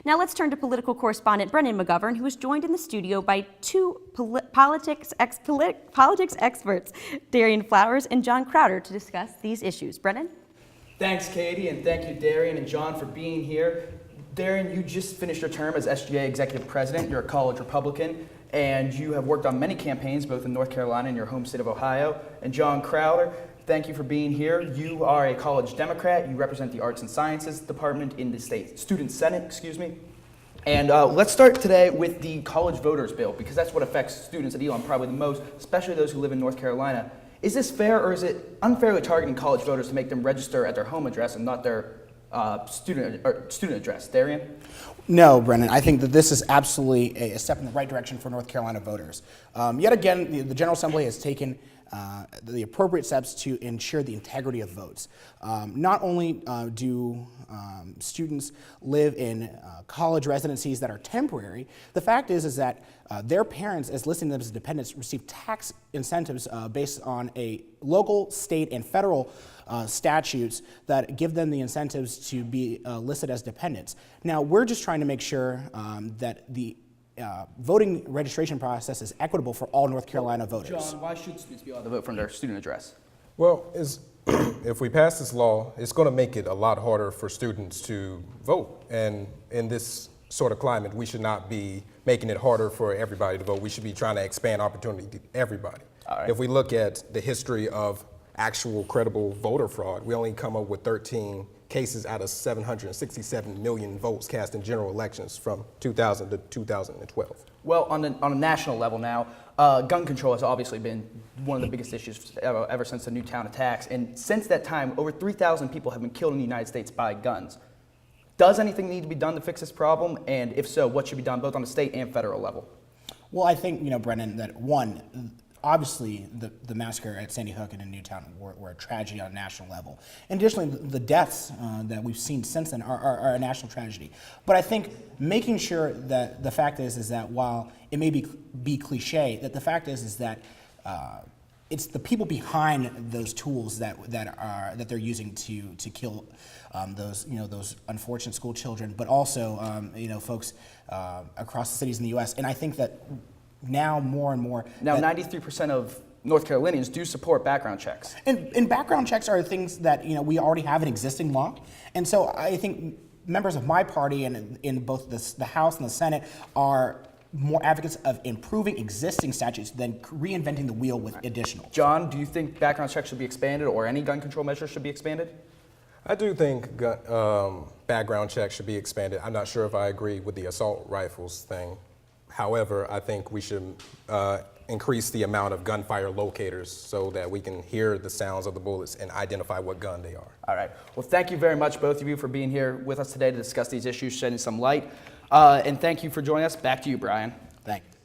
Now let's turn to political correspondent Brennan McGovern, who is joined in the studio by two politics experts, Darian Flowers and John Crowder, to discuss these issues. Brennan? Thanks, Katie, and thank you, Darian and John, for being here. Darian, you just finished your term as SGA Executive President. You're a college Republican, and you have worked on many campaigns, both in North Carolina and your home state of Ohio. And John Crowder, thank you for being here. You are a college Democrat. You represent the Arts and Sciences Department in the state Student Senate, And let's start today with the college voters bill, because that's what affects students at Elon probably the most, especially those who live in North Carolina. Is this fair, or is it unfairly targeting college voters to make them register at their home address and not their student address? Darian? No, Brennan. I think that this is absolutely a step in the right direction for North Carolina voters. Yet again, the General Assembly has taken the appropriate steps to ensure the integrity of votes. Not only do students live in college residencies that are temporary, the fact is that their parents, as listing them as dependents, receive tax incentives based on a local, state, and federal statutes that give them the incentives to be listed as dependents. Now, we're just trying to make sure that the voting registration process is equitable for all North Carolina voters. John, why should students be allowed to vote from their student address? Well, if we pass this law, it's going to make it a lot harder for students to vote. And in this sort of climate, we should not be making it harder for everybody to vote. We should be trying to expand opportunity to everybody. All right. If we look at the history of actual credible voter fraud, we only come up with 13 cases out of 767 million votes cast in general elections from 2000 to 2012. Well, on a national level now, gun control has obviously been one of the biggest issues ever since the Newtown attacks. And since that time, over 3,000 people have been killed in the United States by guns. Does anything need to be done to fix this problem? And if so, what should be done both on the state and federal level? Well, I think, Brennan, that one, obviously the massacre at Sandy Hook and in Newtown were a tragedy on a national level. And additionally, the deaths that we've seen since then are a national tragedy. But I think making sure that the fact is that while it may be cliche, that the fact is that it's the people behind those tools that they're using to kill those unfortunate school children, but also folks across the cities in the U.S. And I think that now more and more. Now, 93% of North Carolinians do support background checks. And background checks are things that we already have an existing law, and so I think members of my party and in both the House and the Senate are more advocates of improving existing statutes than reinventing the wheel with additional. John, do you think background checks should be expanded, or any gun control measures should be expanded? I do think background checks should be expanded. I'm not sure if I agree with the assault rifles thing. However, I think we should increase the amount of gunfire locators so that we can hear the sounds of the bullets and identify what gun they are. All right. Well, thank you very much, both of you, for being here with us today to discuss these issues, shedding some light. And thank you for joining us. Back to you, Brian. Thank you.